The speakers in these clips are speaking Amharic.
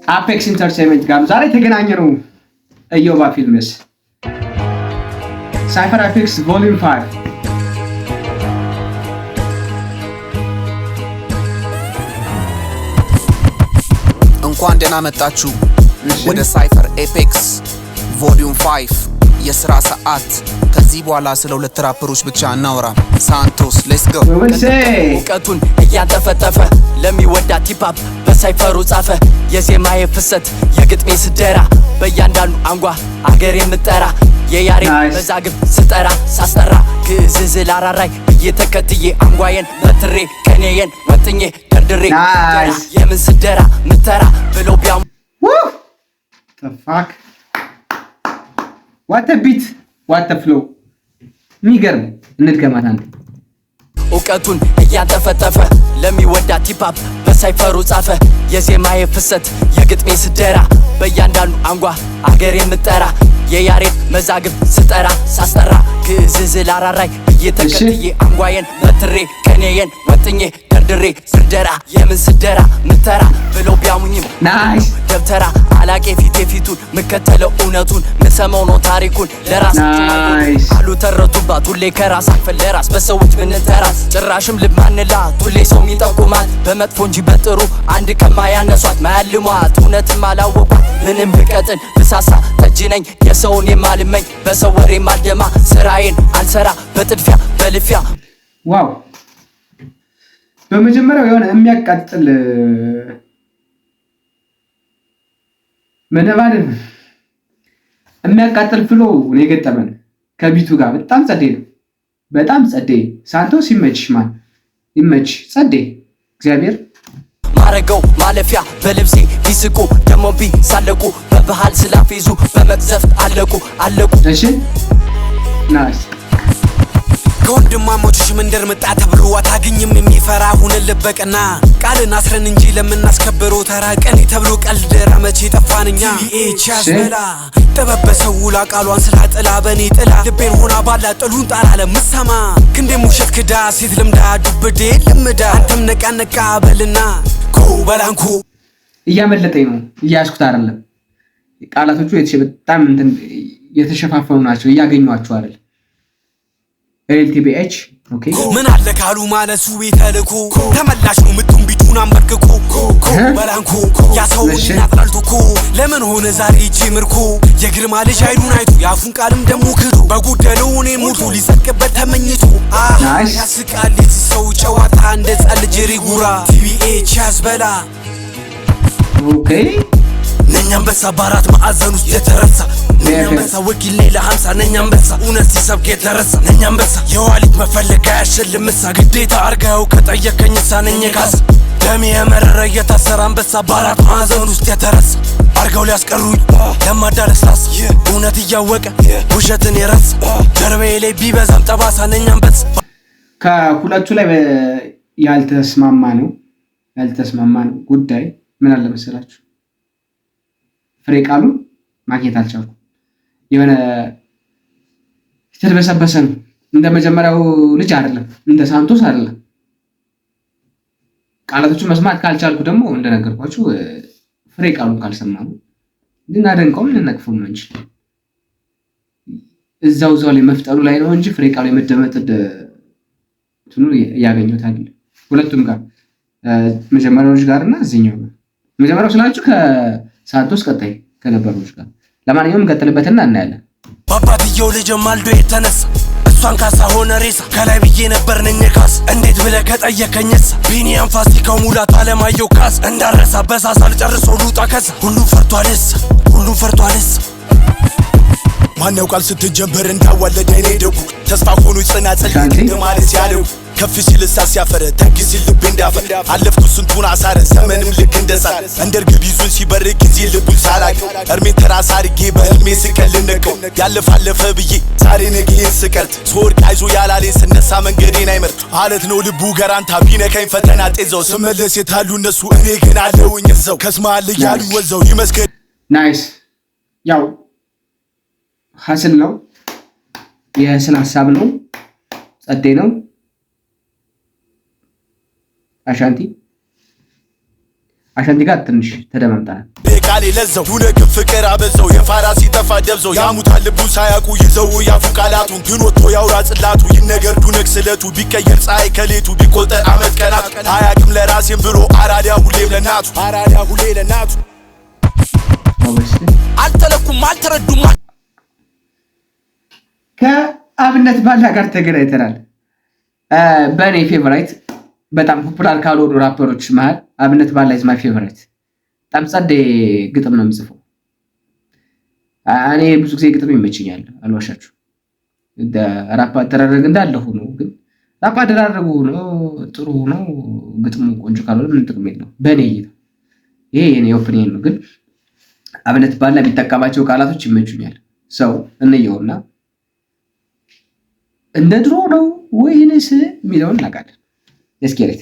አፔክስ ኢንተርቴይንመንት ጋር ዛሬ ተገናኘ ነው። እዮባ ፊልምስ ሳይፈር አፔክስ ቮሊዩም 5 እንኳን ደህና መጣችሁ ወደ ሳይፈር ኤፔክስ ቮሊዩም 5 የሥራ ሰዓት። ከዚህ በኋላ ስለ ሁለት ራፐሮች ብቻ እናወራ። ሳንቶስ ሌትስ ጎ። እውቀቱን እያንጠፈጠፈ ለሚወዳት ሂፕሆፕ በሳይፈሩ ጻፈ። የዜማዬ ፍሰት የግጥሜ ስደራ በእያንዳንዱ አንጓ አገር የምጠራ የያሬድ መዛግብ ስጠራ ሳስጠራ ግዕዝ ላራራይ እየተከትዬ አንጓዬን በትሬ ከኔየን ወጥኜ ደርድሬ የምን ስደራ ምተራ ብሎ ቢያም ተፋክ what a beat what a flow ሚገርም እንድገማት አንተ እውቀቱን እያንጠፈጠፈ ለሚወዳት ሂፕሆፕ በሳይፈሩ ጻፈ። የዜማዬ ፍሰት የግጥሜ ስደራ በእያንዳንዱ አንጓ አገር የምጠራ የያሬድ መዛግብ ስጠራ ሳስጠራ ግዕዝ ላራራይ እየተከትዬ አንጓዬን በትሬ ከኔየን ወጥኜ ደርድሬ ስደራ የምን ስደራ ምተራ ብሎ ቢያሙኝም ናይስ ደብተራ አላቄ ፊቴ ፊቱን ምከተለው እውነቱን ምሰማው ነው ታሪኩን ለራሳችን አሉ ተረቱባት ሁሌ ከራስ አልፈን ለራስ በሰዎች ምንተራስ ጭራሽም ልማንላት ሁሌ ሰው ሚጠቁማት በመጥፎ እንጂ በጥሩ አንድ ከማያነሷት ማያልሟት እውነትም አላወቋት ምንም ብቀጥን ብሳሳ ተጅነኝ የሰውን የማልመኝ በሰው ወሬ ማልደማ ስራዬን አልሰራ በጥድፊያ በልፊያ ዋው በመጀመሪያው የሆነ የሚያቃጥል መነባነብ የሚያቃጥል ፍሎ ነው የገጠመን ከቢቱ ጋር በጣም ጸዴ ነው። በጣም ጸዴ ሳንቶስ ይመችሽ ማን ይመች ጸዴ እግዚአብሔር ማረገው ማለፊያ በልብሴ ቢስቁ ደሞ ቢሳለቁ በባህል ስላፌዙ በመቅዘፍት አለቁ እሺ ናይስ ከወንድማሞችሽ መንደር መጣ ተብሎ አታገኝም የሚፈራ ሁን ልበቀና ቃልን አስረን እንጂ ለምናስከብረው ተራ ቀኔ ተብሎ ቀልደራ መቼ ጠፋንኛ ቢኤች ያዝበላ ተበበሰው ቃሏን ስላጥላ በኔ ጥላ ልቤን ሆና ባላ ጥሉን ጣራ ለምሰማ ክንዴ ሙሸት ክዳ ሴት ልምዳ ዱብዴ ልምዳ አንተም ነቃ በልና ኮ በላንኩ እያመለጠኝ ነው እያስኩት አይደለም ቃላቶቹ በጣም እንትን የተሸፋፈኑ ናቸው እያገኙአቸው አይደል ኤልቲቢኤች ኦኬ ምን አለ ካሉ ማለሱ ቤተልኩ ተመላሽ ነው ምቱም ቢቱን አንበርክኩ በላንኩ ያሰው እናጥራልኩ ለምን ሆነ ዛሬ እቺ ምርኩ የግርማ ልጅ አይዱን አይቱ ያፉን ቃልም ደሞ ክዱ በጉደለው እኔ ሙሉ ሊሰቅበት ተመኝቱ ያስቃል ሰው ጨዋታ እንደ ጸልጅ ሪጉራ ቲቢኤች ያዝበላ ኦኬ ነኛም በሳ ባራት ማዕዘን ውስጥ የተረሳ ነኛም በሳ ወኪል ሌላ 50 ነኛም በሳ እውነት ሲሰብክ የተረሳ ነኛም በሳ የዋሊት መፈለጋ ያሸልምሳ ግዴታ አርጋው ከጠየቀኝ ሳነኝ ካስ ደም የመረረ የታሰራን በሳ ባራት ማዕዘን ውስጥ የተረሳ አርጋው ሊያስቀሩኝ ለማዳለስላስ እውነት እያወቀ ውሸትን የረሳ ደርቤ ላይ ቢበዛም ጠባሳ ነኛም በሳ ከሁለቱ ላይ ያልተስማማ ነው ጉዳይ ምን አለ መሰላችሁ ፍሬ ቃሉ ማግኘት አልቻልኩም። የሆነ የተደበሰበሰ ነው እንደ መጀመሪያው ልጅ አይደለም እንደ ሳንቶስ አይደለም። ቃላቶቹን መስማት ካልቻልኩ ደግሞ እንደነገርኳችሁ ፍሬ ቃሉን ካልሰማሁ ልናደንቀው ልንነቅፈው ነው እንጂ እዛው ላይ መፍጠሩ ላይ ነው እንጂ ፍሬ ቃሉ የመደመጥ እንትኑ ያገኙት አይደል ሁለቱም ጋር መጀመሪያው ልጅ ጋርና እዚህኛው መጀመሪያው ስላችሁ ሳንቶስ ቀጣይ ከነበሩት ጋር ለማንኛውም ቀጥልበትና እናያለን። ባባትየው ልጅ ማልዶ የተነሳ እሷን ካሳ ሆነ ሬሳ ከላይ ብዬ ነበር ነኝ ካስ እንዴት ብለህ ከጠየከኝስ ቢኒያም ፋሲካው ሙላት አለማየሁ ካስ እንዳረሳ በሳሳል ጨርሶ ሉጣ ከሳ ሁሉም ፈርቷልስ ማን ያውቃል ስትጀምር እንዳዋለደ እኔ ደጉ ተስፋ ሆኖ ጽናጽል እንደማለት ያለው ከፍ ሲል ሲያፈረ ተግ ሲል ልብ እንዳፈር አለፍኩ ስንቱን አሳረ ዘመንም ልክ እንደሳ እንደርግብ ይዙን ሲበር ጊዜ ልቡን ሳላቅ እርሜን ተራስ አድርጌ በህልሜ ስቀልነቀው ያለፋለፈ ብዬ ዛሬ ነገዬን ስቀርት ስወድቅ አይዞ ያላለኝ ስነሳ መንገዴን አይመርጥ አለት ነው ልቡ ገራንታ ቢነካኝ ፈተና ጤዛው ስመለስ የታሉ እነሱ እኔ ግን አለውኝ እዛው ከስማል እያሉ ወዛው ይመስገን ናይስ ያው ሐስል ነው የስለ ሐሳብ ነው ጸዴ ነው አሻንቲ ጋር ትንሽ ተደማምጣናል። የቃሌ ለዘው ዱነግን ፍቅር አበዘው የፋራ ሲጠፋ ደብዘው ያሙታል ልቡ ሳያውቁ ይዘው ያፉ ቃላቱን ግን ወጥቶ ያውራ ጽላቱ ይነገር ዱነግ ስለቱ ቢቀየር ፀሐይ ከሌቱ ቢቆጠር አመት ቀናት አያቅም ለራሴም ብሎ አራዳ ሁሌም ለናቱ አልተለኩም አልተረዱም ከአብነት ባላ ጋር ተገናኝተናል። በእኔ ፌቨራይት በጣም ፖፑላር ካልሆኑ ራፐሮች መሃል አብነት ባላ ኢዝ ማይ ፌቨራይት። በጣም ጸዴ ግጥም ነው የሚጽፈው። እኔ ብዙ ጊዜ ግጥም ይመችኛል አልዋሻችሁ። ራፕ አደራረግ እንዳለ ሆኖ ግን ራፕ አደራረጉ ሆኖ ጥሩ ሆኖ ግጥሙ ቆንጆ ካልሆነ ምን ጥቅም የለው በእኔ እይታ። ይሄ የኔ ኦፒኒየን ነው። ግን አብነት ባላ የሚጠቀማቸው ቃላቶች ይመቹኛል። ሰው እንየውና እንደ ድሮ ነው ወይንስ የሚለውን እናውቃለን። እስኪሪት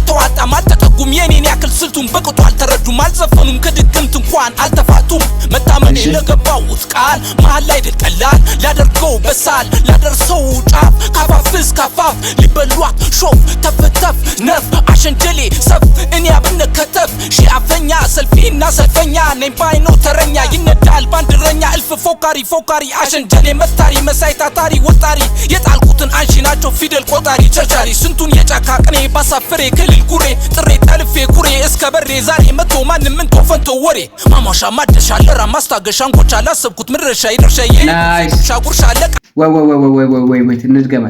ተዋጣም አልተጠጉም የኔን ያክል ስልቱን በቅጡ አልተረዱም አልዘፈኑም ከድግምት እንኳን አልተፋቱም መታመኔ ለገባውት ቃል መሃል ላይ ድል ቀላል ላደርገው በሳል ላደርሰው ጫፍ ካፋፍስ ካፋፍ ሊበሏት ሾፍ ተፍተፍ ነፍ አሸንጀሌ ሰፍ እኔ አብነት ከተፍ ሺ አፈኛ ሰልፊና ሰልፈኛ ነኝ ባይኖ ተረኛ ይነዳል ባንድረኛ እልፍ ፎካሪ አሸንጀሌ መታሪ መሳይ ታታሪ ወጣሪ የጣልኩትን አንሺ ናቸው ፊደል ቆጣሪ ቸርቻሪ ስንቱን የጫካ ቅኔ ባሳፍሬ ጉሬ ጥሬ ጠልፌ ኩሬ እስከ በሬ ዛሬ መቶ ማንም ምን ተፈንቶ ወሬ ማማሻ ማደሻ ለራ ማስታገሻ እንቆቻ ላሰብኩት ምድረሻ ይደርሻዬ ሻጉርሻ ለቃ ወይ ትንድገማ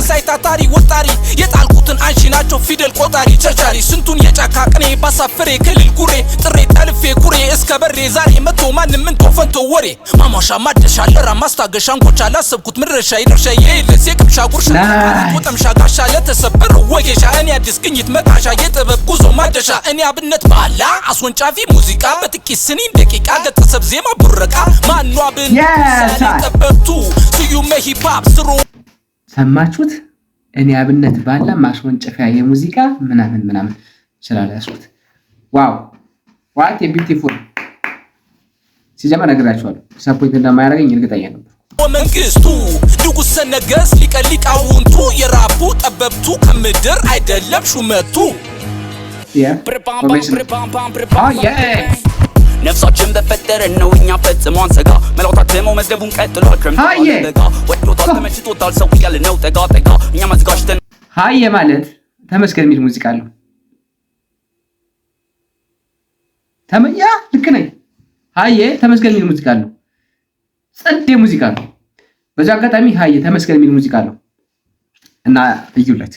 ሳይታታሪ ወጣሪ የጣልኩትን አንሺ ናቸው ፊደል ቆጣሪ ቸርቻሪ ስንቱን የጫካ ቅኔ ባሳፍሬ ክልል ጉሬ ጥሬ ጠልፌ ኩሬ እስከ በሬ ዛሬ መቶ ማንም ምን ተፈንቶ ወሬ ማማሻ ማደሻ ለራ ማስታገሻ እንቆቻ ላሰብኩት ምድረሻ ይደርሻዬ ለሴቅም ሻጉርሻ ወጠም ሻጋሻ ለተሰበረ ወጌሻ እኔ አዲስ ግኝት መጣሻ የጥበብ ጉዞ ማደሻ እኔ አብነት ባላ አስወንጫፊ ሙዚቃ በጥቂት ስኒን ደቂቃ ገጠሰብ ዜማ ቡረቃ ማኗ ብን ተጠበቱ ስዩም ሂፓፕ ስሩ ሰማችሁት? እኔ አብነት ባላ ማስወንጨፊያ የሙዚቃ ምናምን ይችላል ያስኩት። ዋው ዋት ቢዩቲፉል ሲጀመር ነግራችኋለሁ። ሰፖርት እንደማያደርገኝ እርግጠኛ ነበር። መንግስቱ ንጉሠ ነገሥት ሊቀሊቃውንቱ የራቡ ጠበብቱ ከምድር አይደለም ሹመቱ ነፍሳችን በፈጠረን ነው እኛ ፈጽሟን ሰጋ መላው ታትመው መዝገቡን ቀጥሏል ክረምት ወዶታል ተመችቶታል ሰው እያለ ነው ጠጋ እኛ ማዝጋሽተን ሀየ ማለት ተመስገን የሚል ሙዚቃ አለው። ተመያ ልክ ነኝ። ሀየ ተመስገን የሚል ሙዚቃ አለው። ጸዴ ሙዚቃ ነው። በዛ አጋጣሚ ሀየ ተመስገን የሚል ሙዚቃ አለው እና እዩለት።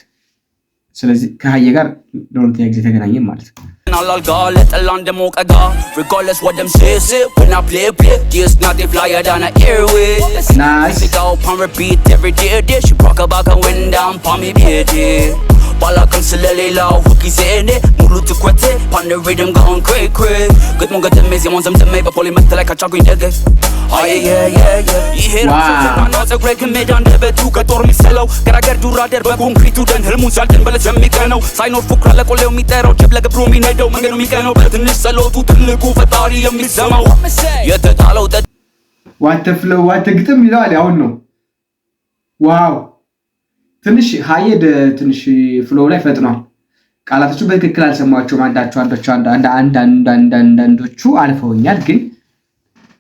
ስለዚህ ከሀየ ጋር ለሁለተኛ ጊዜ ተገናኘን ማለት ነው። Nalalga, let alone them okaga. Regardless what them say, when I play, this not the flyer than a airway. Nice. Pick up and repeat every day. She rock a back and wind down for me, baby. Bala kan silele la, wookie zene. Mulu to kwete, pan the rhythm gone cray. Good mo gata mezi, want some to make, but poly metal like a chagrin dege. Oh yeah. You hear that? I'm not a great made on the bed to cut or me sellow. Gotta get to rather, but concrete to den helmun salten, but let's me cano. Sign off for krala kole mitero, chip like a promenade. መንገዱ ሚቀነው በትንሽ ጸሎቱ ትልቁ ፈጣሪ የሚሰማው የተጣለው ዋተፍለው ዋተግጥም ይላል። አሁን ነው ዋው ትንሽ ሀየድ ትንሽ ፍሎው ላይ ፈጥኗል። ቃላቶቹ በትክክል አልሰማቸውም። አንዳንዶቹ አልፈውኛል፣ ግን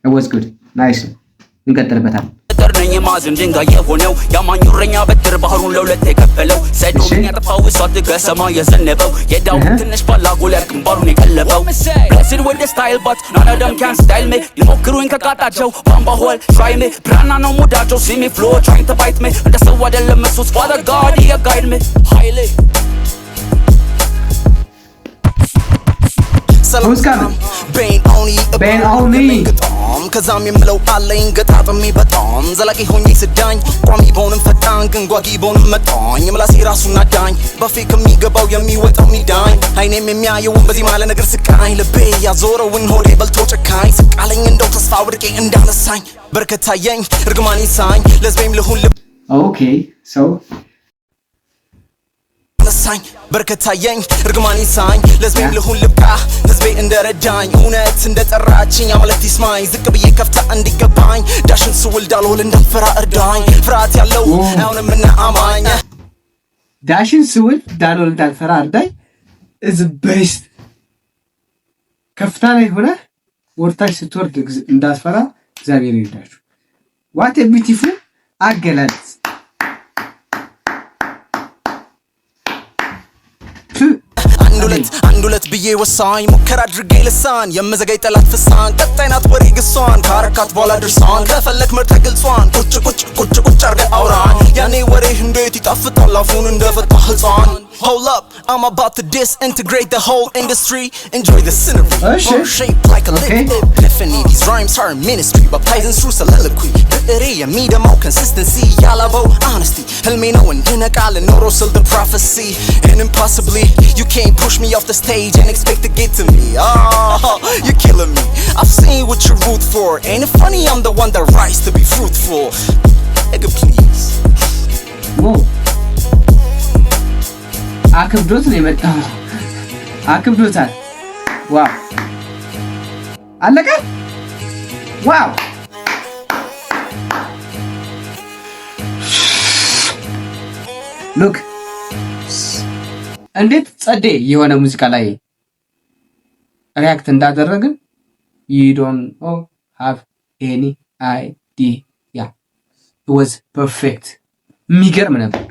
it was good nice እንቀጥልበታል። ተርነኝ ማዝን ድንጋይ የሆነው ያማኙረኛ በትር ባህሩን ለሁለት የከፈለው ሰዶምን ያጠፋው እሳት ከሰማይ የዘነበው የዳዊት ትንሽ ባላ ጎልያድ ግንባሩን የቀለበው blessed with the style but none of them can style me ይሞክሩኝ ከቃጣቸው ባምባሆል try me ብራና ነው ሙዳቸው see me flow trying to bite me እንደ ሰው አይደለም እሱስ father god he guide me highly Ben only ከዛም የምለው አለኝ ገጣጥሜ በጣም ዘላቂ ሆኜ ስዳኝ ቋሚ በሆንም ፈጣን ግን ጓጊ በሆንም መጣኝ ምላሴ ራሱን አዳኝ በፌ ከሚገባው የሚወጣው ሚዳኝ አይኔም የሚያየውን በዚህ ማለ ነገር ስቃኝ ልቤ ያዞረውን ሆዴ በልቶ ጨካኝ ስቃለኝ እንደው ተስፋ ወድቄ እንዳነሳኝ በርከታየኝ እርግማኔ ሳኝ ለዝቤም ልሁን ኦኬ ሰው ነሳኝ በርከታየኝ እርግማኔ ሳኝ ለዝቤም ልሁን ልብቃ ህዝቤ እንደረዳኝ እውነት እንደጠራችኝ አመለት ይስማኝ ዝቅ ብዬ ከፍታ እንዲገባኝ ዳሽን ስውል ዳልሆል እንዳልፈራ እርዳኝ ፍርሃት ያለው አሁንምና አማኝ ዳሽን ስውል ዳልሆል እንዳልፈራ እርዳኝ is best ከፍታ ላይ ሆነ ወርታች ስትወርድ እንዳትፈራ እግዚአብሔር ይርዳችሁ። ዋት ኤ ቢዩቲፉል አገላለጽ። አንድ ሁለት ብዬ ወሳኝ ሙከራ አድርጌ ልሳን የምዘገይ ጠላት ፍሳን ቀጣይ ናት ወሬ ግሷን ካረካት በኋላ ድርሷን ከፈለክ መርጠህ ግልጿን ቁጭ አርገህ አውራን ያኔ ወሬህ እንዴት ይጣፍጣል አፉን እንደፈታ ህፃን. Hold up, I'm about to disintegrate the whole industry. Enjoy the scenery, shaped like a liquid epiphany. These rhymes are a ministry, baptizing through soliloquy. ብዕሬ የሚደማው consistency ያላበው honesty. ህልሜ ነው እንድነቃል ኖሮ ስል the prophecy. And impossibly, you can't push me off the stage and expect to get to me. Oh, you're killing me. I've seen what you root for. Ain't it funny I'm the one that rise to be fruitful? Nigga, please. Whoa. አክብዶት ነው የመጣው። አክብዶታል። ዋው አለቀ። ዋው ሉክ እንዴት ጸዴ የሆነ ሙዚቃ ላይ ሪያክት እንዳደረግን you don't have any idea. It was perfect. የሚገርም ነበር።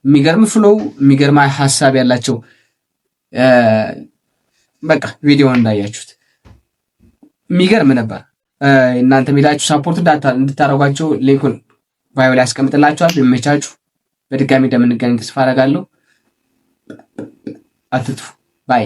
የሚገርም ፍሎው፣ የሚገርም ሐሳብ ያላቸው በቃ ቪዲዮ እንዳያችሁት የሚገርም ነበር። እናንተ ሄዳችሁ ሳፖርት እንድታረጓቸው ሊንኩን ባዮ ላይ አስቀምጥላችኋል። ይመቻችሁ። በድጋሚ እንደምንገናኝ ተስፋ አደርጋለሁ። አትጥፉ። ባይ